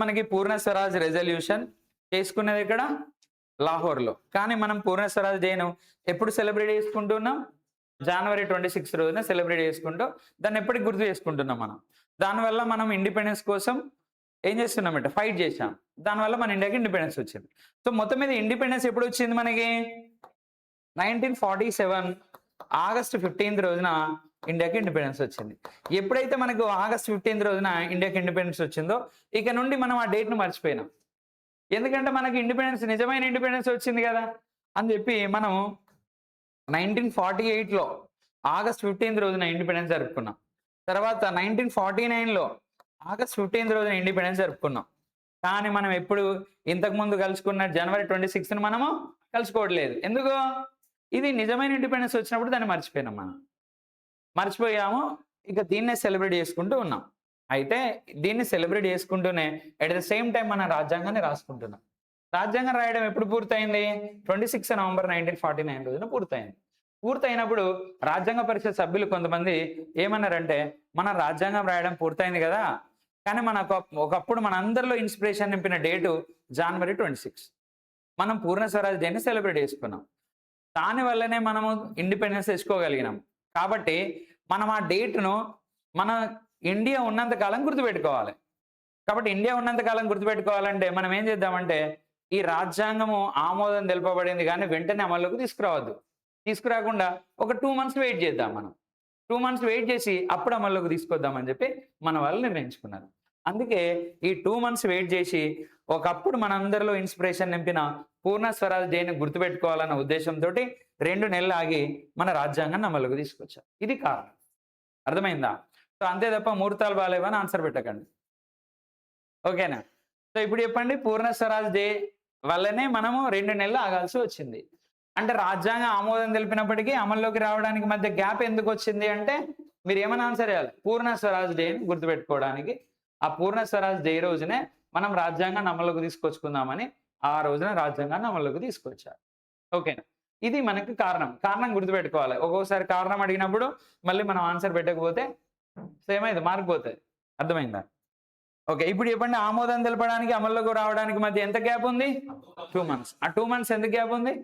మనకి పూర్ణ స్వరాజ్ రెజల్యూషన్ చేసుకునేది ఇక్కడ లాహోర్లో. కానీ మనం పూర్ణ స్వరాజ్ డేను ఎప్పుడు సెలబ్రేట్ చేసుకుంటున్నాం? జనవరి 26 రోజున సెలబ్రేట్ చేసుకుంటూ దాన్ని ఎప్పటికి గుర్తు చేసుకుంటున్నాం మనం. దానివల్ల మనం ఇండిపెండెన్స్ కోసం ఏం చేస్తున్నామంటే ఫైట్ చేశాం. దానివల్ల మన ఇండియాకి ఇండిపెండెన్స్ వచ్చింది. సో మొత్తం మీద ఇండిపెండెన్స్ ఎప్పుడు వచ్చింది మనకి? 1947 ఆగస్ట్ 15 రోజున ఇండియాకి ఇండిపెండెన్స్ వచ్చింది. ఎప్పుడైతే మనకు ఆగస్ట్ 15 రోజున ఇండియాకి ఇండిపెండెన్స్ వచ్చిందో ఇక నుండి మనం ఆ డేట్ను మర్చిపోయినాం. ఎందుకంటే మనకి ఇండిపెండెన్స్ నిజమైన ఇండిపెండెన్స్ వచ్చింది కదా అని చెప్పి మనం 1948లో ఆగస్ట్ 15 రోజున ఇండిపెండెన్స్ జరుపుకున్నాం. తర్వాత 1949లో ఆగస్ట్ 15 రోజున ఇండిపెండెన్స్ జరుపుకున్నాం. కానీ మనం ఎప్పుడు ఇంతకుముందు కలుసుకున్న జనవరి 26ని మనము కలుసుకోవట్లేదు. ఎందుకు? ఇది నిజమైన ఇండిపెండెన్స్ వచ్చినప్పుడు దాన్ని మర్చిపోయినాం. మనం మర్చిపోయాము. ఇక దీన్నే సెలబ్రేట్ చేసుకుంటూ ఉన్నాం. అయితే దీన్ని సెలబ్రేట్ చేసుకుంటూనే అట్ ద సేమ్ టైం మన రాజ్యాంగాన్ని రాసుకుంటున్నాం. రాజ్యాంగం రాయడం ఎప్పుడు పూర్తయింది? 26 నవంబర్ 1949 రోజున పూర్తయింది. పూర్తయినప్పుడు రాజ్యాంగ పరిషత్ సభ్యులు కొంతమంది ఏమన్నారంటే, మన రాజ్యాంగం రాయడం పూర్తయింది కదా, కానీ ఒకప్పుడు మన అందరిలో ఇన్స్పిరేషన్ నింపిన డేటు జనవరి 26. మనం పూర్ణ స్వరాజ్ డేని సెలబ్రేట్ చేసుకున్నాం. దానివల్లనే మనము ఇండిపెండెన్స్ తెచ్చుకోగలిగినాం. కాబట్టి మనం ఆ డేట్ను మన ఇండియా ఉన్నంత కాలం గుర్తుపెట్టుకోవాలి. కాబట్టి ఇండియా ఉన్నంత కాలం గుర్తుపెట్టుకోవాలంటే మనం ఏం చేద్దామంటే, ఈ రాజ్యాంగము ఆమోదం తెలుపబడింది కానీ వెంటనే అమల్లోకి తీసుకురావద్దు. తీసుకురాకుండా ఒక 2 months వెయిట్ చేద్దాం. మనం 2 months వెయిట్ చేసి అప్పుడు అమల్లోకి తీసుకొద్దామని చెప్పి మన వాళ్ళు నిర్ణయించుకున్నారు. అందుకే ఈ 2 months వెయిట్ చేసి ఒకప్పుడు మనందరిలో ఇన్స్పిరేషన్ నింపిన పూర్ణ స్వరాజ్ డేని గుర్తుపెట్టుకోవాలన్న ఉద్దేశంతో 2 నెలలు ఆగి మన రాజ్యాంగాన్ని అమల్లోకి తీసుకొచ్చారు. ఇది కారణం. అర్థమైందా? సో అంతే తప్ప ముహూర్తాలు బాగాలేవని ఆన్సర్ పెట్టకండి. ఓకేనా? సో ఇప్పుడు చెప్పండి, పూర్ణ స్వరాజ్ డే వల్లనే మనము 2 నెలలు ఆగాల్సి వచ్చింది. అంటే రాజ్యాంగం ఆమోదం తెలిపినప్పటికీ అమల్లోకి రావడానికి మధ్య గ్యాప్ ఎందుకు వచ్చింది అంటే మీరు ఏమైనా ఆన్సర్ చేయాలి. పూర్ణ స్వరాజ్ డేని గుర్తుపెట్టుకోవడానికి ఆ పూర్ణ స్వరాజ్ డే రోజునే మనం రాజ్యాంగాన్ని అమల్లోకి తీసుకొచ్చుకుందామని ఆ రోజున రాజ్యాంగాన్ని అమల్లోకి తీసుకొచ్చారు. ఓకేనా? ఇది మనకి కారణం గుర్తుపెట్టుకోవాలి. ఒక్కొక్కసారి కారణం అడిగినప్పుడు మళ్ళీ మనం ఆన్సర్ పెట్టకపోతే సేమ్ అయితే మార్క్ పోతుంది. అర్థమైందా? ఓకే, ఇప్పుడు చెప్పండి, ఆమోదం తెలపడానికి అమల్లోకి రావడానికి మధ్య ఎంత గ్యాప్ ఉంది? 2 months. ఆ 2 months ఎందుకు గ్యాప్ ఉంది?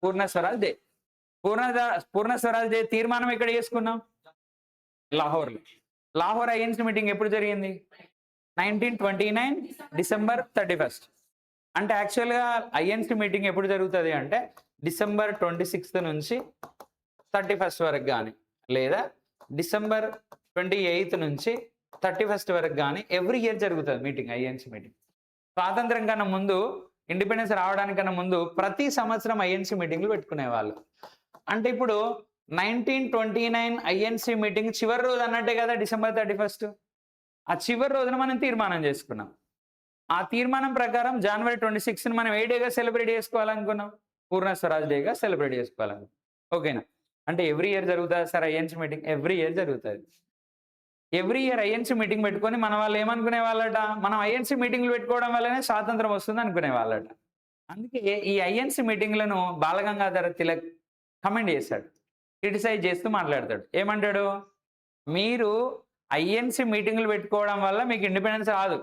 పూర్ణ స్వరాజ్ డే. పూర్ణ స్వరాజ్ డే తీర్మానం ఎక్కడ చేసుకున్నాం? లాహోర్లో. లాహోర్ ఐఎన్సీ మీటింగ్ ఎప్పుడు జరిగింది? 1929 డిసెంబర్ 31. అంటే యాక్చువల్గా ఐఎన్సీ మీటింగ్ ఎప్పుడు జరుగుతుంది అంటే డిసెంబర్ 26 నుంచి 31 వరకు కానీ, లేదా డిసెంబర్ 28 నుంచి 31 వరకు కానీ ఎవ్రీ ఇయర్ జరుగుతుంది మీటింగ్, ఐఎన్సీ మీటింగ్. స్వాతంత్రం కన్నా ముందు, ఇండిపెండెన్స్ రావడానికన్నా ముందు ప్రతి సంవత్సరం ఐఎన్సీ మీటింగ్లు పెట్టుకునేవాళ్ళు. అంటే ఇప్పుడు 1929 ఐఎన్సీ మీటింగ్ చివరి రోజు అన్నట్టే కదా డిసెంబర్ 31. ఆ చివరి రోజున మనం తీర్మానం చేసుకున్నాం. ఆ తీర్మానం ప్రకారం జనవరి 26ని మనం ఏ డేగా సెలబ్రేట్ చేసుకోవాలనుకున్నాం? పూర్ణ స్వరాజ్ డేగా సెలబ్రేట్ చేసుకోవాలనుకున్నాం. ఓకేనా? అంటే ఎవ్రీ ఇయర్ జరుగుతుంది sir INC meeting? Every year జరుగుతుంది. ఎవ్రీ ఇయర్ ఐఎన్సీ మీటింగ్ పెట్టుకొని మన వాళ్ళు ఏమనుకునే వాళ్ళట, మనం ఐఎన్సీ మీటింగ్లు పెట్టుకోవడం వల్లనే స్వాతంత్రం వస్తుంది అనుకునే వాళ్ళట. అందుకే ఈ ఐఎన్సీ మీటింగ్లను బాలగంగాధర తిలక్ కమెంట్ చేశాడు, క్రిటిసైజ్ చేస్తూ మాట్లాడతాడు. ఏమంటాడు? మీరు ఐఎన్సీ మీటింగ్లు పెట్టుకోవడం వల్ల మీకు ఇండిపెండెన్స్ రాదు,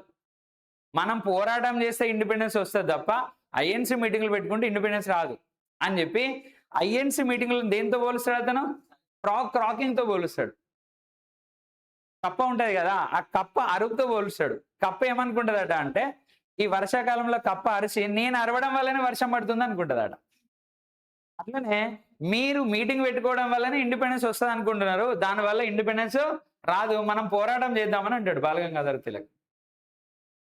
మనం పోరాటం చేస్తే ఇండిపెండెన్స్ వస్తుంది తప్ప ఐఎన్సీ మీటింగ్లు పెట్టుకుంటే ఇండిపెండెన్స్ రాదు అని చెప్పి ఐఎన్సీ మీటింగ్లను దేంతో పోలుస్తాడు అతను? క్రాకింగ్తో పోలుస్తాడు. కప్ప ఉంటుంది కదా, ఆ కప్ప అరుపుతో పోలుస్తాడు. కప్ప ఏమనుకుంటుందట అంటే ఈ వర్షాకాలంలో కప్ప అరిచి నేను అరవడం వల్లనే వర్షం పడుతుంది అనుకుంటుందట. అట్లనే మీరు మీటింగ్ పెట్టుకోవడం వల్లనే ఇండిపెండెన్స్ వస్తుంది అనుకుంటున్నారు, దానివల్ల ఇండిపెండెన్స్ రాదు, మనం పోరాటం చేద్దామని అంటాడు బాలగంగాధర తిలక్.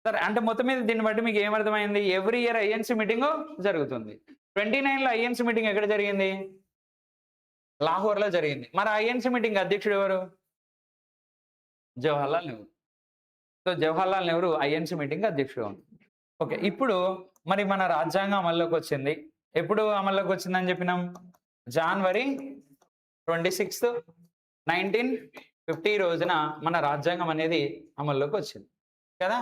సరే, అంటే మొత్తం మీద దీన్ని బట్టి మీకు ఏమర్థమైంది? ఎవ్రీ ఇయర్ ఐఎన్సీ మీటింగ్ జరుగుతుంది. 29లో ఐఎన్సీ మీటింగ్ ఎక్కడ జరిగింది? లాహోర్లో జరిగింది. మరి ఐఎన్సీ మీటింగ్ అధ్యక్షుడు ఎవరు? Jawaharlal Nehru. So Jawaharlal Nehru INC meeting అధ్యక్షుడు. ఓకే, ఇప్పుడు మరి మన రాజ్యాంగం అమల్లోకి వచ్చింది. ఎప్పుడు అమల్లోకి వచ్చిందని చెప్పినాం? జనవరి 26, 1950 రోజున మన రాజ్యాంగం అనేది అమల్లోకి వచ్చింది కదా.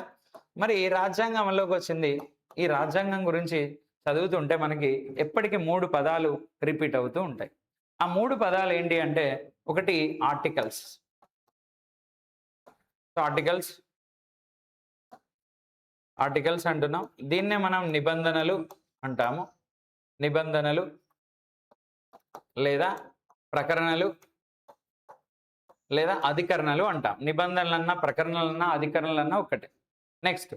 మరి రాజ్యాంగం అమల్లోకి వచ్చింది. ఈ రాజ్యాంగం గురించి చదువుతుంటే మనకి ఎప్పటికీ 3 పదాలు రిపీట్ అవుతూ ఉంటాయి. ఆ 3 పదాలు ఏంటి అంటే, ఒకటి ఆర్టికల్స్. ఆర్టికల్స్, ఆర్టికల్స్ అంటున్నాం. దీన్నే మనం నిబంధనలు అంటాము. నిబంధనలు లేదా ప్రకరణలు లేదా అధికరణలు అంటాం. నిబంధనలన్నా ప్రకరణలన్నా అధికరణలన్నా ఒకటే. నెక్స్ట్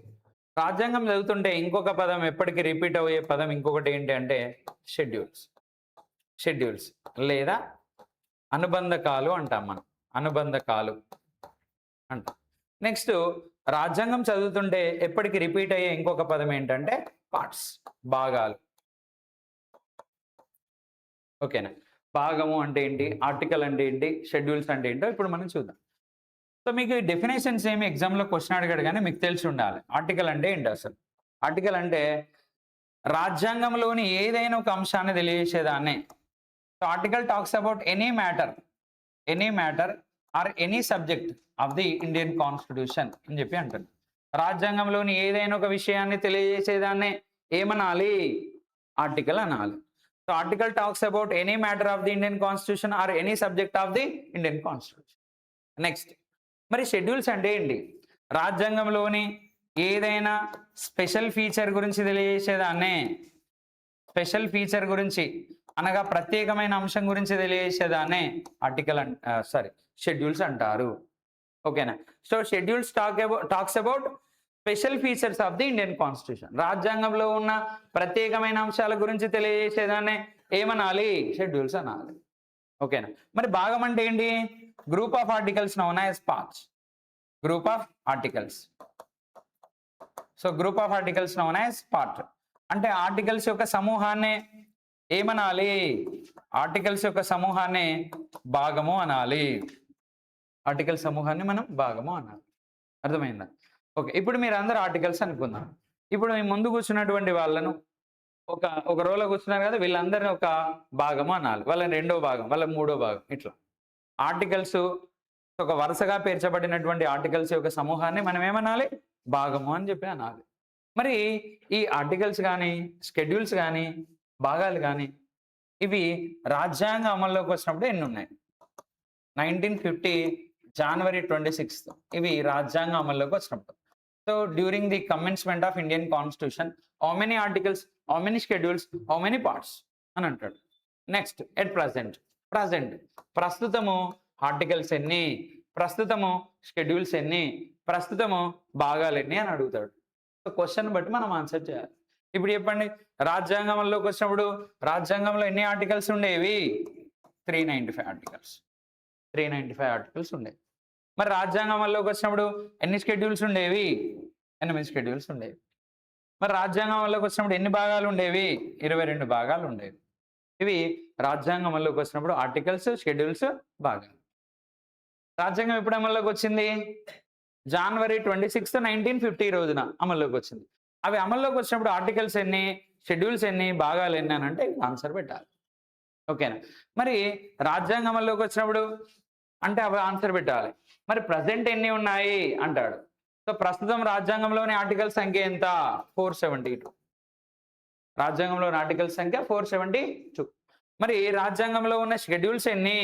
రాజ్యాంగం చదువుతుంటే ఇంకొక పదం ఎప్పటికీ రిపీట్ అయ్యే పదం ఇంకొకటి ఏంటి అంటే షెడ్యూల్స్. షెడ్యూల్స్ లేదా అనుబంధకాలు అంటాం మనం. అనుబంధకాలు అంటాం. నెక్స్ట్ రాజ్యాంగం చదువుతుంటే ఎప్పటికీ రిపీట్ అయ్యే ఇంకొక పదం ఏంటంటే పార్ట్స్, భాగాలు. ఓకేనా? భాగము అంటే ఏంటి, ఆర్టికల్ అంటే ఏంటి, షెడ్యూల్స్ అంటే ఏంటో ఇప్పుడు మనం చూద్దాం. సో మీకు డెఫినేషన్స్ ఏమి ఎగ్జామ్లో క్వశ్చన్ అడిగాడు కానీ మీకు తెలిసి ఉండాలి. ఆర్టికల్ అంటే ఏంటి అసలు? ఆర్టికల్ అంటే రాజ్యాంగంలోని ఏదైనా ఒక అంశాన్ని తెలియజేసేదాన్నే. So article talks about any matter or any subject of the Indian constitution అని చెప్పి అంటుంది. రాజ్యాంగంలోని ఏదైనా ఒక విషయాన్ని తెలియజేసేదాన్నే ఏమనాలి? ఆర్టికల్ అనాలి. So article talks about any matter of the Indian constitution are any subject of the Indian constitution. Next మరి షెడ్యూల్స్ అంటే ఏంటి? రాజ్యాంగంలోని ఏదైనా స్పెషల్ ఫీచర్ గురించి తెలియజేసేదాన్నే. స్పెషల్ ఫీచర్ గురించి అనగా ప్రత్యేకమైన అంశం గురించి తెలియజేసేదాన్నే షెడ్యూల్స్ అంటారు. ఓకేనా? So schedules talks about special features of the Indian constitution. రాజ్యాంగంలో ఉన్న ప్రత్యేకమైన అంశాల గురించి తెలియజేసేదాన్నే ఏమనాలి? షెడ్యూల్స్ అనాలి. ఓకేనా? మరి భాగం అంటే ఏంటి? Group of articles known as parts. Group of articles. So group of articles known as part అంటే ఆర్టికల్స్ యొక్క సమూహాన్ని ఏమనాలి? ఆర్టికల్స్ యొక్క సమూహాన్ని భాగము అనాలి. ఆర్టికల్ సమూహాన్ని మనం భాగము అనాలి. అర్థమైందా? ఓకే, ఇప్పుడు మీరు అందరు ఆర్టికల్స్ అనుకుందాం. ఇప్పుడు మీ ముందు కూర్చున్నటువంటి వాళ్ళను ఒక రోలో కూర్చున్నారు కదా, వీళ్ళందరినీ ఒక భాగము అనాలి. వాళ్ళని రెండో భాగం, వాళ్ళ మూడో భాగం, ఇట్లా ఆర్టికల్స్ ఒక వరుసగా పేర్చబడినటువంటి ఆర్టికల్స్ యొక్క సమూహాన్ని మనం ఏమనాలి? భాగము అని చెప్పి అనాలి. మరి ఈ ఆర్టికల్స్ కానీ షెడ్యూల్స్ కానీ భాగాలు కానీ ఇవి రాజ్యాంగ అమల్లోకి వచ్చినప్పుడు ఎన్ని ఉన్నాయి? 1950 January 26 ఇవి రాజ్యాంగ అమల్లోకి వచ్చినప్పుడు. So during the commencement of Indian constitution how many articles, how many schedules, how many parts అని అంటాడు. నెక్స్ట్ ఎట్ ప్రజెంట్ ప్రస్తుతము ఆర్టికల్స్ ఎన్ని, ప్రస్తుతము షెడ్యూల్స్ ఎన్ని, ప్రస్తుతము భాగాలు ఎన్ని అని అడుగుతాడు. సో క్వశ్చన్ బట్టి మనం ఆన్సర్ చేయాలి. ఇప్పుడు చెప్పండి, రాజ్యాంగంలోకి వచ్చినప్పుడు రాజ్యాంగంలో ఎన్ని ఆర్టికల్స్ ఉండేవి? 395 ఆర్టికల్స్. 395 ఆర్టికల్స్ ఉండేవి. మరి రాజ్యాంగంలోకి వచ్చినప్పుడు ఎన్ని షెడ్యూల్స్ ఉండేవి? 8 షెడ్యూల్స్ ఉండేవి. మరి రాజ్యాంగంలోకి వచ్చినప్పుడు ఎన్ని భాగాలు ఉండేవి? 22 భాగాలు ఉండేవి. ఇవి రాజ్యాంగంలోకి వచ్చినప్పుడు ఆర్టికల్స్, షెడ్యూల్స్, భాగాలు. రాజ్యాంగం ఎప్పుడు అమల్లోకి వచ్చింది? January 26, 1950 రోజున అమల్లోకి వచ్చింది. అవి అమల్లోకి వచ్చినప్పుడు ఆర్టికల్స్ ఎన్ని, షెడ్యూల్స్ ఎన్ని, భాగాలు ఎన్ని అని అంటే ఆన్సర్ పెట్టాలి. ఓకేనా? మరి రాజ్యాంగం అమల్లోకి వచ్చినప్పుడు అంటే అవి ఆన్సర్ పెట్టాలి. మరి ప్రజెంట్ ఎన్ని ఉన్నాయి అంటాడు. సో ప్రస్తుతం రాజ్యాంగంలోని ఆర్టికల్ సంఖ్య ఎంత? 472. రాజ్యాంగంలోని ఆర్టికల్ సంఖ్య 472. మరి రాజ్యాంగంలో ఉన్న షెడ్యూల్స్ ఎన్ని?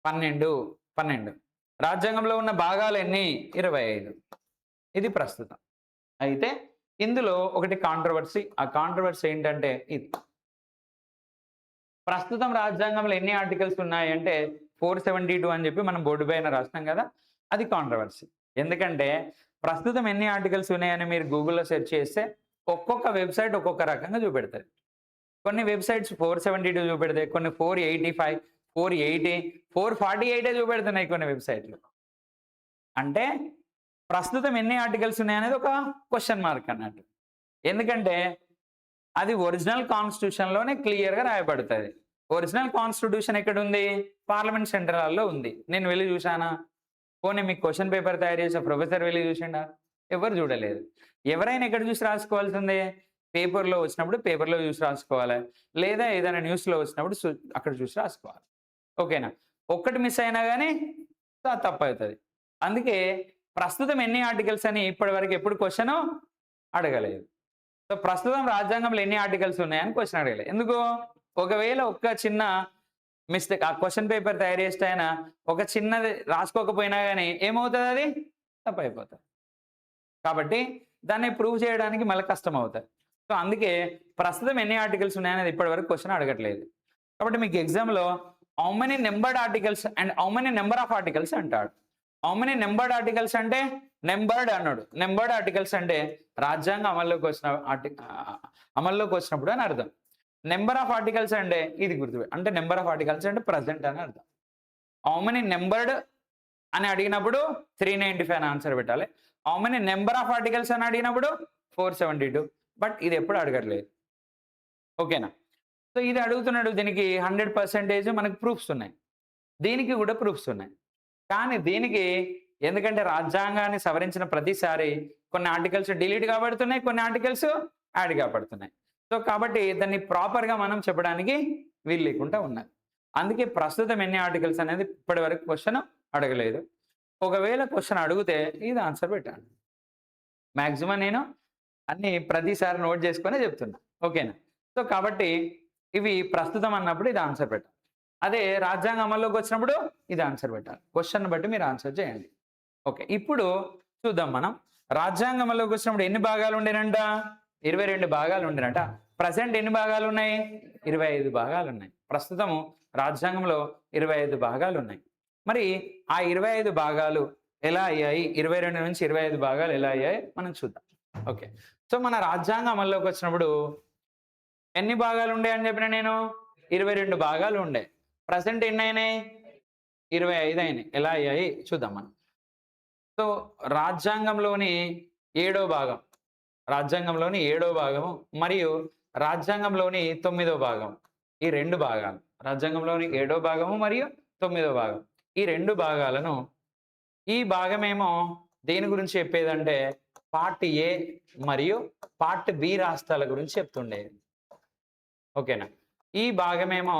12. రాజ్యాంగంలో ఉన్న భాగాలు ఎన్ని? 25. ఇది ప్రస్తుతం. అయితే ఇందులో ఒకటి కాంట్రవర్సీ. ఆ కాంట్రవర్సీ ఏంటంటే ఇది, ప్రస్తుతం రాజ్యాంగంలో ఎన్ని ఆర్టికల్స్ ఉన్నాయి అంటే 472 అని చెప్పి మనం బోర్డు పైన రాసినాం కదా, అది కాంట్రవర్సీ. ఎందుకంటే ప్రస్తుతం ఎన్ని ఆర్టికల్స్ ఉన్నాయని మీరు గూగుల్లో సెర్చ్ చేస్తే ఒక్కొక్క వెబ్సైట్ ఒక్కొక్క రకంగా చూపెడతాయి. కొన్ని వెబ్సైట్స్ 472 చూపెడతాయి, కొన్ని 485, 480, 448 చూపెడుతున్నాయి కొన్ని వెబ్సైట్లు. అంటే ప్రస్తుతం ఎన్ని ఆర్టికల్స్ ఉన్నాయనేది ఒక క్వశ్చన్ మార్క్ అన్నట్టు. ఎందుకంటే అది ఒరిజినల్ కాన్స్టిట్యూషన్లోనే క్లియర్గా రాయబడుతుంది. ఒరిజినల్ కాన్స్టిట్యూషన్ ఎక్కడ ఉంది? పార్లమెంట్ సెంట్రల్ హాల్లో ఉంది. నేను వెళ్ళి చూసానా? పోనీ మీకు క్వశ్చన్ పేపర్ తయారు చేసే ప్రొఫెసర్ వెళ్ళి చూసిండా? ఎవరు చూడలేదు. ఎవరైనా ఎక్కడ చూసి రాసుకోవాల్సిందే? పేపర్లో వచ్చినప్పుడు పేపర్లో చూసి రాసుకోవాలి, లేదా ఏదైనా న్యూస్లో వచ్చినప్పుడు అక్కడ చూసి రాసుకోవాలి. ఓకేనా? ఒక్కటి మిస్ అయినా కానీ తప్పు అవుతుంది. అందుకే ప్రస్తుతం ఎన్ని ఆర్టికల్స్ అని ఇప్పటివరకు ఎప్పుడు క్వశ్చన్ అడగలేదు. సో ప్రస్తుతం రాజ్యాంగంలో ఎన్ని ఆర్టికల్స్ ఉన్నాయని క్వశ్చన్ అడగలేదు. ఎందుకు? ఒకవేళ ఒక్క చిన్న మిస్టేక్, ఆ క్వశ్చన్ పేపర్ తయారు చేస్తే అయినా ఒక చిన్నది రాసుకోకపోయినా కానీ ఏమవుతుంది? అది తప్పు అయిపోతుంది. కాబట్టి దాన్ని ప్రూవ్ చేయడానికి మళ్ళీ కష్టం అవుతుంది. సో అందుకే ప్రస్తుతం ఎన్ని ఆర్టికల్స్ ఉన్నాయనేది ఇప్పటివరకు క్వశ్చన్ అడగట్లేదు. కాబట్టి మీకు ఎగ్జామ్లో how many numbered articles and how many number of articles అంటాడు. హౌ మెనీ నెంబర్డ్ ఆర్టికల్స్ అంటే నెంబర్డ్ అన్నాడు. నెంబర్డ్ ఆర్టికల్స్ అంటే రాజ్యాంగం అమల్లోకి వచ్చినప్పుడు అని అర్థం. నెంబర్ ఆఫ్ ఆర్టికల్స్ అంటే ఇది గుర్తు, అంటే నెంబర్ ఆఫ్ ఆర్టికల్స్ అంటే ప్రజెంట్ అని అర్థం. హౌ మెనీ నెంబర్డ్ అని అడిగినప్పుడు 395 అని ఆన్సర్ పెట్టాలి. How many number of articles అని అడిగినప్పుడు 472. బట్ ఇది ఎప్పుడు అడగట్లేదు. ఓకేనా? సో ఇది అడుగుతున్నాడు. దీనికి 100% మనకు ప్రూఫ్స్ ఉన్నాయి, దీనికి కూడా ప్రూఫ్స్ ఉన్నాయి. కానీ దీనికి ఎందుకంటే రాజ్యాంగాన్ని సవరించిన ప్రతిసారి కొన్ని ఆర్టికల్స్ డిలీట్ కాబడుతున్నాయి, కొన్ని ఆర్టికల్స్ యాడ్ కాబడుతున్నాయి. సో కాబట్టి దాన్ని ప్రాపర్గా మనం చెప్పడానికి వీలు లేకుండా ఉన్నది. అందుకే ప్రస్తుతం ఎన్ని ఆర్టికల్స్ అనేది ఇప్పటి వరకు క్వశ్చన్ అడగలేదు. ఒకవేళ క్వశ్చన్ అడిగితే ఇది ఆన్సర్ పెట్టాను. మ్యాక్సిమం నేను అన్ని ప్రతిసారి నోట్ చేసుకునే చెప్తున్నా. ఓకేనా? సో కాబట్టి ఇవి ప్రస్తుతం అన్నప్పుడు ఇది ఆన్సర్ పెట్టాలి. అదే రాజ్యాంగం అమల్లోకి వచ్చినప్పుడు ఇది ఆన్సర్ పెట్టాలి. క్వశ్చన్ బట్టి మీరు ఆన్సర్ చేయండి. ఓకే, ఇప్పుడు చూద్దాం మనం. రాజ్యాంగం అమల్లోకి వచ్చినప్పుడు ఎన్ని భాగాలు ఉండేనంట? 22 భాగాలు ఉండేనంట. ప్రజెంట్ ఎన్ని భాగాలు ఉన్నాయి? 25 భాగాలు ఉన్నాయి. ప్రస్తుతము రాజ్యాంగంలో 25 భాగాలు ఉన్నాయి. మరి ఆ 25 భాగాలు ఎలా అయ్యాయి? 22 నుంచి 25 భాగాలు ఎలా అయ్యాయి మనం చూద్దాం. ఓకే, సో మన రాజ్యాంగం అమల్లోకి వచ్చినప్పుడు ఎన్ని భాగాలు ఉండే అని చెప్పిన నేను? 22 భాగాలు ఉండే. ప్రజెంట్ ఎన్ని అయినాయి? 25 అయినాయి. ఎలా అయ్యాయి చూద్దాం మనం. సో రాజ్యాంగంలోని 7వ భాగం, రాజ్యాంగంలోని 7వ భాగము మరియు రాజ్యాంగంలోని 9వ భాగం, ఈ 2 భాగాలు, రాజ్యాంగంలోని 7వ భాగము మరియు 9వ భాగం, ఈ 2 భాగాలను, ఈ భాగమేమో దేని గురించి చెప్పేదంటే పార్ట్ ఏ మరియు పార్ట్ బి రాష్ట్రాల గురించి చెప్తుండేది. ఓకేనా? ఈ భాగమేమో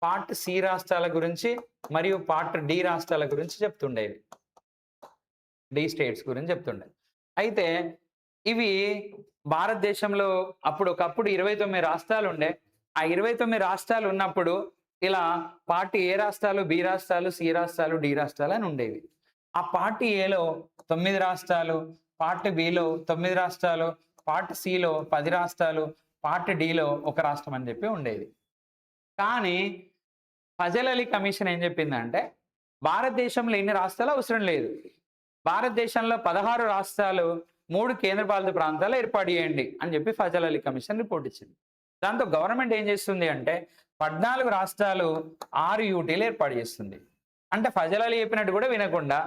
పార్ట్ సి రాష్ట్రాల గురించి మరియు పార్ట్ డి రాష్ట్రాల గురించి చెప్తుండేవి. డి స్టేట్స్ గురించి చెప్తుండే. అయితే ఇవి భారతదేశంలో అప్పుడు ఒకప్పుడు 29 రాష్ట్రాలు ఉండే. ఆ 29 రాష్ట్రాలు ఉన్నప్పుడు ఇలా పార్ట్ ఏ రాష్ట్రాలు, బి రాష్ట్రాలు, సి రాష్ట్రాలు, డి రాష్ట్రాలు అని ఉండేవి. ఆ పార్ట్ ఏలో 9 రాష్ట్రాలు, పార్ట్ బిలో 9 రాష్ట్రాలు, పార్ట్ సిలో 10 రాష్ట్రాలు, పార్ట్ డిలో 1 రాష్ట్రం అని చెప్పి ఉండేది. కానీ ఫజల్ అలీ కమిషన్ ఏం చెప్పిందంటే భారతదేశంలో ఎన్ని రాష్ట్రాలు అవసరం లేదు, భారతదేశంలో 16 రాష్ట్రాలు, 3 కేంద్రపాలిత ప్రాంతాలు ఏర్పాటు చేయండి అని చెప్పి ఫజల్ అలీ కమిషన్ రిపోర్ట్ ఇచ్చింది. దాంతో గవర్నమెంట్ ఏం చేస్తుంది అంటే 14 రాష్ట్రాలు 6 యూటీలు ఏర్పాటు చేస్తుంది. అంటే ఫజల్ అలీ చెప్పినట్టు కూడా వినకుండా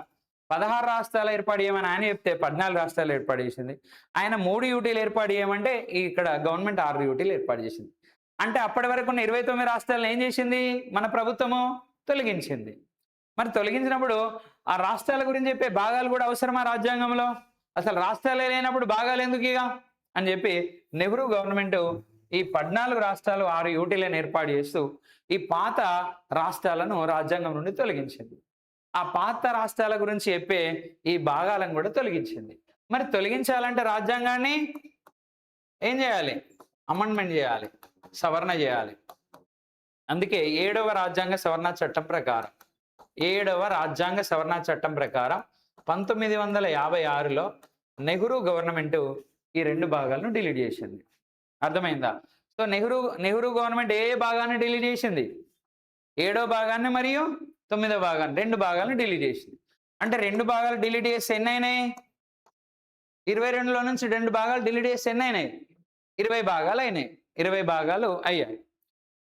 16 రాష్ట్రాలు ఏర్పాటు చేయమని ఆయన చెప్తే 14 రాష్ట్రాలు ఏర్పాటు చేసింది. ఆయన 3 యూటీలు ఏర్పాటు చేయమంటే ఇక్కడ గవర్నమెంట్ 6 యూటీలు ఏర్పాటు చేసింది. అంటే అప్పటి వరకు ఉన్న 29 రాష్ట్రాలను ఏం చేసింది మన ప్రభుత్వము? తొలగించింది. మరి తొలగించినప్పుడు ఆ రాష్ట్రాల గురించి చెప్పే భాగాలు కూడా అవసరమా రాజ్యాంగంలో? అసలు రాష్ట్రాలే లేనప్పుడు భాగాలు ఎందుకు ఇక అని చెప్పి నెహ్రూ గవర్నమెంట్ ఈ 14 రాష్ట్రాలు 6 యూటీలను ఏర్పాటు చేస్తూ ఈ పాత రాష్ట్రాలను రాజ్యాంగం నుండి తొలగించింది. ఆ పాత రాష్ట్రాల గురించి చెప్పే ఈ భాగాలను కూడా తొలగించింది. మరి తొలగించాలంటే రాజ్యాంగాన్ని ఏం చేయాలి? అమెండ్మెంట్ చేయాలి, సవరణ చేయాలి. అందుకే 7వ రాజ్యాంగ సవరణ చట్టం ప్రకారం 7వ రాజ్యాంగ సవరణ చట్టం ప్రకారం 1956లో నెహ్రూ గవర్నమెంట్ ఈ 2 భాగాలను డిలీట్ చేసింది. అర్థమైందా? సో నెహ్రూ గవర్నమెంట్ ఏ భాగాన్ని డిలీట్ చేసింది? 7వ భాగాన్ని మరియు 9వ భాగాన్ని, 2 భాగాలను డిలీట్ చేసింది. అంటే 2 భాగాలు డిలీట్ చేస్తే ఎన్ని అయినాయి? 22లో నుంచి 2 భాగాలు డిలీట్ చేస్తే ఎన్ని అయినాయి? 20 భాగాలు అయినాయి. 20 భాగాలు అయ్యాయి.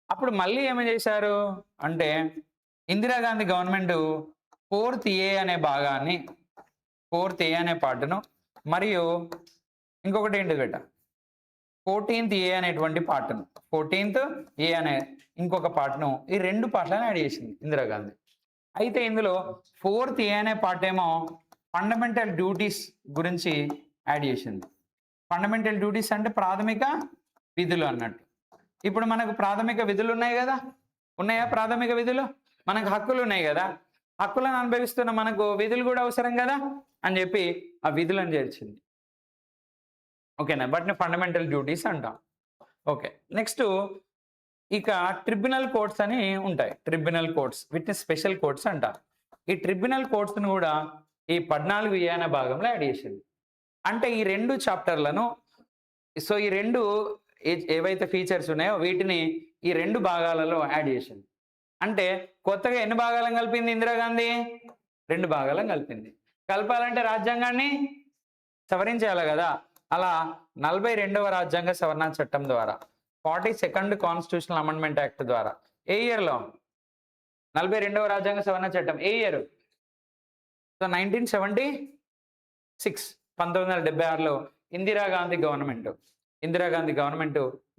అప్పుడు మళ్ళీ ఏమి చేశారు అంటే ఇందిరాగాంధీ గవర్నమెంట్ 4th ఏ అనే భాగాన్ని, 4th ఏ అనే పార్ట్ను మరియు ఇంకొకటి ఏంటి బెట 14th ఏ అనేటువంటి పార్ట్ను, 14th ఏ అనే ఇంకొక పార్ట్ను, ఈ 2 పార్ట్లను యాడ్ చేసింది ఇందిరాగాంధీ. అయితే ఇందులో 4th ఏ అనే పార్ట్ ఏమో ఫండమెంటల్ డ్యూటీస్ గురించి యాడ్ చేసింది. ఫండమెంటల్ డ్యూటీస్ అంటే ప్రాథమిక విధులు అన్నట్టు. ఇప్పుడు మనకు ప్రాథమిక విధులు ఉన్నాయి కదా, ఉన్నాయా? ప్రాథమిక విధులు, మనకు హక్కులు ఉన్నాయి కదా, హక్కులను అనుభవిస్తున్న మనకు విధులు కూడా అవసరం కదా అని చెప్పి ఆ విధులను చేర్చింది. ఓకేనా? వాటిని ఫండమెంటల్ డ్యూటీస్ అంటాం. ఓకే, నెక్స్ట్ ఇక ట్రిబ్యునల్ కోర్ట్స్ అని ఉంటాయి. ట్రిబ్యునల్ కోర్ట్స్, వీటిని స్పెషల్ కోర్ట్స్ అంటారు. ఈ ట్రిబ్యునల్ కోర్ట్స్ను కూడా ఈ 14 ఏ అనే భాగంలో యాడ్ చేసింది. అంటే ఈ రెండు చాప్టర్లను, సో ఈ రెండు ఏవైతే ఫీచర్స్ ఉన్నాయో వీటిని ఈ రెండు భాగాలలో యాడ్ చేసింది. అంటే కొత్తగా ఎన్ని భాగాలను కలిపింది ఇందిరాగాంధీ? రెండు భాగాలను కలిపింది. కలపాలంటే రాజ్యాంగాన్ని సవరించాలి కదా. అలా 42వ రాజ్యాంగ సవరణ చట్టం ద్వారా 42nd కాన్స్టిట్యూషనల్ అమెండ్మెంట్ యాక్ట్ ద్వారా ఏ ఇయర్లో 42వ రాజ్యాంగ సవరణ చట్టం ఏ ఇయర్? సో 1976 1976లో ఇందిరాగాంధీ గవర్నమెంట్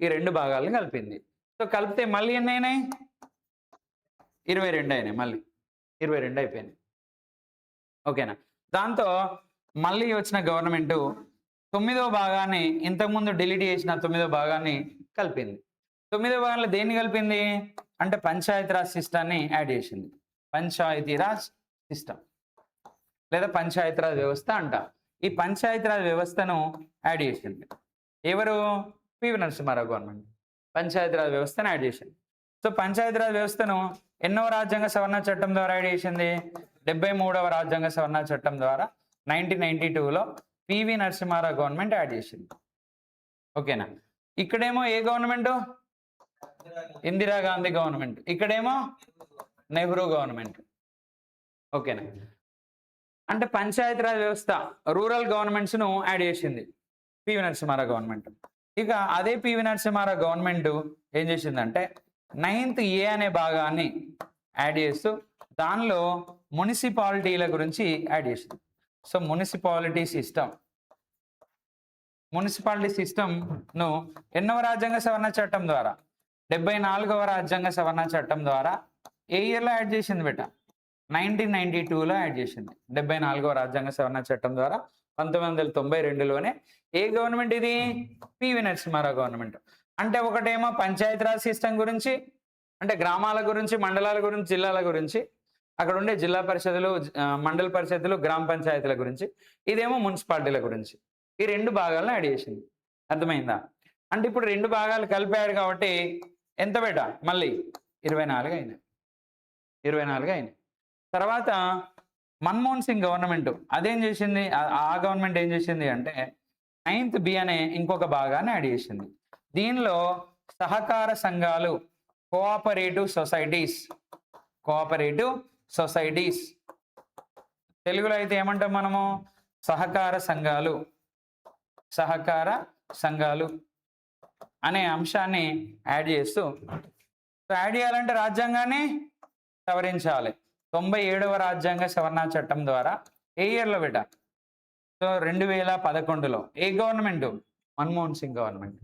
ఈ రెండు భాగాలను కలిపింది. సో కలిపితే మళ్ళీ ఎన్ని అయినాయి? 22 అయినాయి. మళ్ళీ 22 అయిపోయింది. ఓకేనా? దాంతో మళ్ళీ వచ్చిన గవర్నమెంట్ 9వ భాగాన్ని, ఇంతకుముందు డిలీట్ చేసిన 9వ భాగాన్ని కలిపింది. 9వ భాగంలో దేన్ని కలిపింది అంటే పంచాయతీరాజ్ సిస్టాన్ని యాడ్ చేసింది. పంచాయతీరాజ్ సిస్టమ్ లేదా పంచాయతీరాజ్ వ్యవస్థ అంట. ఈ పంచాయతీరాజ్ వ్యవస్థను యాడ్ చేసింది ఎవరు? పివి నరసింహారావు గవర్నమెంట్ పంచాయతీరాజ్ వ్యవస్థను యాడ్ చేసింది. సో పంచాయతీరాజ్ వ్యవస్థను ఎన్నో రాజ్యాంగ సవరణ చట్టం ద్వారా యాడ్ చేసింది? 73వ రాజ్యాంగ సవరణ చట్టం ద్వారా 1992లో పివి నరసింహారావు గవర్నమెంట్ యాడ్ చేసింది. ఓకేనా? ఇక్కడేమో ఏ గవర్నమెంట్? ఇందిరాగాంధీ గవర్నమెంట్. ఇక్కడేమో నెహ్రూ గవర్నమెంట్. ఓకేనా? అంటే పంచాయతీరాజ్ వ్యవస్థ రూరల్ గవర్నమెంట్స్ ను యాడ్ చేసింది పివి నరసింహారావు గవర్నమెంట్. ఇక అదే పివి నరసింహారావు గవర్నమెంట్ ఏం చేసిందంటే 9th A అనే భాగాన్ని యాడ్ చేస్తూ దానిలో మున్సిపాలిటీల గురించి యాడ్ చేసింది. సో మున్సిపాలిటీ సిస్టమ్ ను ఎన్నవ రాజ్యాంగ సవరణ చట్టం ద్వారా? 74వ రాజ్యాంగ సవరణ చట్టం ద్వారా ఏ ఇయర్లో యాడ్ చేసింది బేట? 1992లో యాడ్ చేసింది. 74వ రాజ్యాంగ సవరణ చట్టం ద్వారా 1992లోనే. ఏ గవర్నమెంట్ ఇది? పివి నరసింహారావు గవర్నమెంట్. అంటే ఒకటేమో పంచాయతీరాజ్ సిస్టమ్ గురించి, అంటే గ్రామాల గురించి, మండలాల గురించి, జిల్లాల గురించి, అక్కడ ఉండే జిల్లా పరిషత్తులు, మండల పరిషత్తులు, గ్రామ పంచాయతీల గురించి. ఇదేమో మున్సిపాలిటీల గురించి. ఈ రెండు భాగాలను యాడ్ చేసింది. అర్థమైందా? అంటే ఇప్పుడు రెండు భాగాలు కలిపాడు కాబట్టి ఎంత బేట? మళ్ళీ 24 అయినాయి. 24 అయినాయి. తర్వాత మన్మోహన్ సింగ్ గవర్నమెంట్ అదేం చేసింది? ఆ గవర్నమెంట్ ఏం చేసింది అంటే 9th B అనే ఇంకొక భాగాన్ని యాడ్ చేసింది. దీనిలో సహకార సంఘాలు, కోఆపరేటివ్ సొసైటీస్, తెలుగులో అయితే ఏమంటాం మనము? సహకార సంఘాలు అనే అంశాన్ని యాడ్ చేస్తూ, యాడ్ చేయాలంటే రాజ్యాంగాన్ని సవరించాలి. 97వ రాజ్యాంగ సవరణ చట్టం ద్వారా ఏ ఇయర్లో బేట? సో 2011లో. ఏ గవర్నమెంట్? మన్మోహన్ సింగ్ గవర్నమెంట్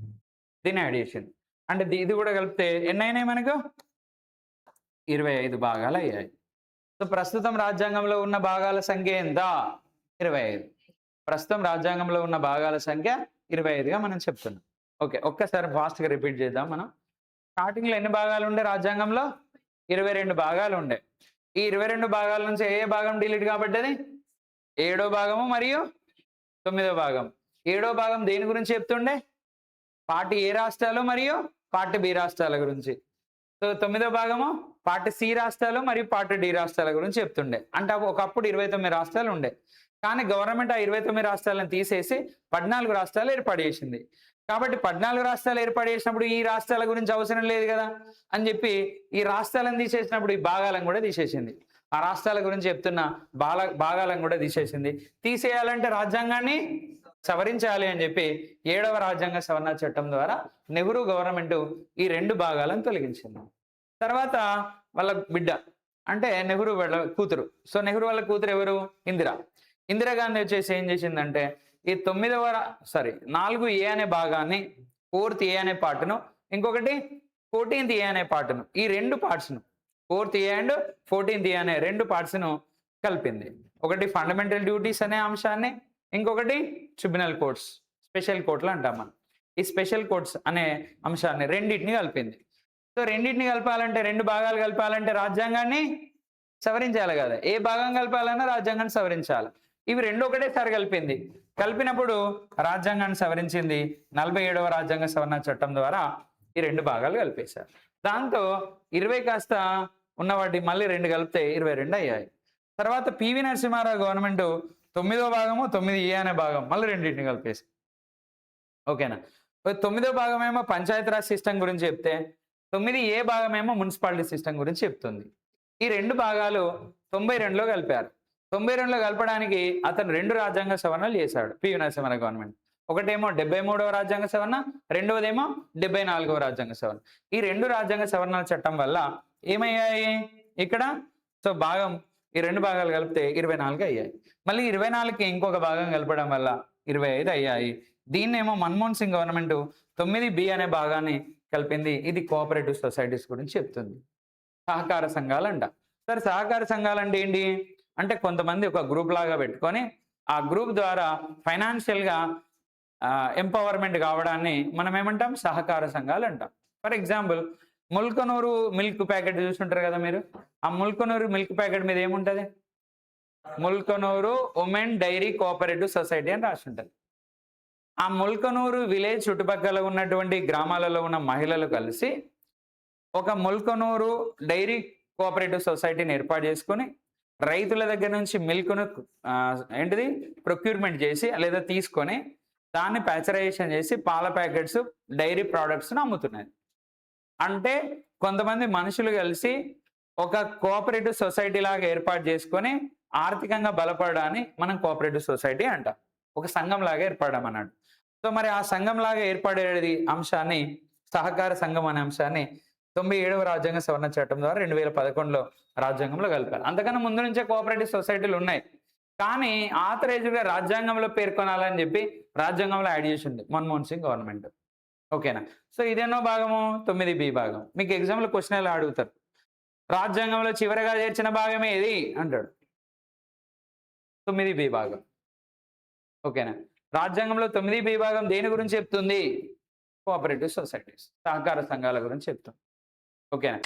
దీన్ని యాడ్ చేసింది. అంటే ఇది కూడా కలిపితే ఎన్ని అయినాయి మనకు? 25 భాగాలు అయ్యాయి. సో ప్రస్తుతం రాజ్యాంగంలో ఉన్న భాగాల సంఖ్య ఎంత? 25. ప్రస్తుతం రాజ్యాంగంలో ఉన్న భాగాల సంఖ్య 25గా మనం చెప్తున్నాం. ఓకే, ఒక్కసారి ఫాస్ట్గా రిపీట్ చేద్దాం. మనం స్టార్టింగ్లో ఎన్ని భాగాలు ఉండే? రాజ్యాంగంలో 22 భాగాలు ఉండే. ఈ 22 భాగాల నుంచి ఏ భాగం డిలీట్ కాబట్టది? 7వ భాగము మరియు 9వ భాగం. 7వ భాగం దేని గురించి చెప్తుండే? పార్ట్ A రాష్ట్రాలు మరియు పార్ట్ B రాష్ట్రాల గురించి. సో 9వ భాగము పార్ట్ C రాష్ట్రాలు మరియు పార్ట్ D రాష్ట్రాల గురించి చెప్తుండే. అంటే ఒకప్పుడు 29 రాష్ట్రాలు ఉండే, కానీ గవర్నమెంట్ ఆ 29 రాష్ట్రాలను తీసేసి 14 రాష్ట్రాలు ఏర్పాటు చేసింది. కాబట్టి 14 రాష్ట్రాలు ఏర్పాటు చేసినప్పుడు ఈ రాష్ట్రాల గురించి అవసరం లేదు కదా అని చెప్పి ఈ రాష్ట్రాలను తీసేసినప్పుడు ఈ భాగాలను కూడా తీసేసింది. ఆ రాష్ట్రాల గురించి చెప్తున్న భాగాలను కూడా తీసేసింది. తీసేయాలంటే రాజ్యాంగాన్ని సవరించాలి అని చెప్పి 7వ రాజ్యాంగ సవరణ చట్టం ద్వారా నెహ్రూ గవర్నమెంట్ ఈ రెండు భాగాలను తొలగించింది. తర్వాత వాళ్ళ బిడ్డ అంటే నెహ్రూ వాళ్ళ కూతురు. సో నెహ్రూ వాళ్ళ కూతురు ఎవరు? ఇందిరాగాంధీ వచ్చేసి ఏం చేసిందంటే ఈ 4A అనే భాగాన్ని 4th A అనే పార్ట్ను, ఇంకొకటి 14th A అనే పార్ట్ను, ఈ రెండు పార్ట్స్ను 4th A and 14th A అనే రెండు పార్ట్స్ను కలిపింది. ఒకటి ఫండమెంటల్ డ్యూటీస్ అనే అంశాన్ని, ఇంకొకటి ట్రిబ్యునల్ కోర్ట్స్, స్పెషల్ కోర్టులు అంటాం మనం. ఈ స్పెషల్ కోర్ట్స్ అనే అంశాన్ని రెండింటిని కలిపింది. సో రెండింటిని కలపాలంటే, రెండు భాగాలు కలపాలంటే రాజ్యాంగాన్ని సవరించాలి కదా. ఏ భాగం కలపాలన్నా రాజ్యాంగాన్ని సవరించాలి. ఇవి రెండు ఒకటేసారి కలిపింది. కలిపినప్పుడు రాజ్యాంగాన్ని సవరించింది. 47వ రాజ్యాంగ సవరణ చట్టం ద్వారా ఈ రెండు భాగాలు కలిపేశారు. దాంతో 20 కాస్త ఉన్న వాటి మళ్ళీ రెండు కలిపితే 22 అయ్యాయి. తర్వాత పివి నరసింహారావు గవర్నమెంట్ 9వ భాగము 9A అనే భాగం మళ్ళీ రెండింటిని కలిపేసి. ఓకేనా. 9వ భాగం ఏమో పంచాయతీరాజ్ సిస్టమ్ గురించి చెప్తే 9A భాగం ఏమో మున్సిపాలిటీ సిస్టమ్ గురించి చెప్తుంది. ఈ 2 భాగాలు 92లో కలిపారు. 92లో కలపడానికి అతను 2 రాజ్యాంగ సవరణలు చేశాడు పివి నరసింహరావు గవర్నమెంట్. ఒకటేమో 73వ రాజ్యాంగ సవరణ, రెండవదేమో 74వ రాజ్యాంగ సవరణ. ఈ 2 రాజ్యాంగ సవరణల చట్టం వల్ల ఏమయ్యాయి ఇక్కడ? సో భాగం ఈ 2 భాగాలు కలిపితే 24 అయ్యాయి. మళ్ళీ 24కి ఇంకొక భాగం కలపడం వల్ల 25 అయ్యాయి. దీన్నేమో మన్మోహన్ సింగ్ గవర్నమెంట్ 9B అనే భాగాన్ని కలిపింది. ఇది కోఆపరేటివ్ సొసైటీస్ గురించి చెప్తుంది. సహకార సంఘాలు అంట. సరే సహకార సంఘాలు అంటే ఏంటి? అంటే కొంతమంది ఒక గ్రూప్ లాగా పెట్టుకొని ఆ గ్రూప్ ద్వారా ఫైనాన్షియల్గా ఎంపవర్మెంట్ కావడాన్ని మనం ఏమంటాం? సహకార సంఘాలు అంటాం. For example Mulkanoor milk packet చూస్తుంటారు కదా మీరు. ఆ ముల్కనూరు మిల్క్ ప్యాకెట్ మీద ఏముంటుంది? Mulkanoor women dairy cooperative society అని రాసి ఉంటుంది. ఆ ముల్కనూరు విలేజ్ చుట్టుపక్కల ఉన్నటువంటి గ్రామాలలో ఉన్న మహిళలు కలిసి ఒక ముల్కనూరు డైరీ కోఆపరేటివ్ సొసైటీని ఏర్పాటు చేసుకొని రైతుల దగ్గర నుంచి మిల్క్ను ఏంటిది ప్రొక్యూర్మెంట్ చేసి లేదా తీసుకొని దాన్ని ప్యాచరైజేషన్ చేసి పాల ప్యాకెట్స్ డైరీ ప్రోడక్ట్స్ను అమ్ముతున్నాయి. అంటే కొంతమంది మనుషులు కలిసి ఒక కోఆపరేటివ్ సొసైటీ లాగా ఏర్పాటు చేసుకొని ఆర్థికంగా బలపడడాన్ని మనం కోఆపరేటివ్ సొసైటీ అంటాం. ఒక సంఘం లాగా ఏర్పడడం అన్నాడు. సో మరి ఆ సంఘం లాగా ఏర్పడేది అంశాన్ని సహకార సంఘం అనే అంశాన్ని 97వ రాజ్యాంగ సవరణ చట్టం ద్వారా 2011లో రాజ్యాంగంలో కలిపారు. అంతకన్నా ముందు నుంచే కోఆపరేటివ్ సొసైటీలు ఉన్నాయి. కానీ ఆథరైజ్డ్గా రాజ్యాంగంలో పేర్కొనాలని చెప్పి రాజ్యాంగంలో యాడ్ చేసింది మన్మోహన్ సింగ్ గవర్నమెంట్. ఓకేనా. సో ఇదేనో భాగము 9B భాగం. మీకు ఎగ్జామ్లో క్వశ్చన్ ఎలా అడుగుతారు? రాజ్యాంగంలో చివరగా చేర్చిన భాగమే ఏది అంటాడు? 9B భాగం. ఓకేనా. రాజ్యాంగంలో 9B భాగం దేని గురించి చెప్తుంది? కోఆపరేటివ్ సొసైటీస్, సహకార సంఘాల గురించి చెప్తుంది. ఓకేనా.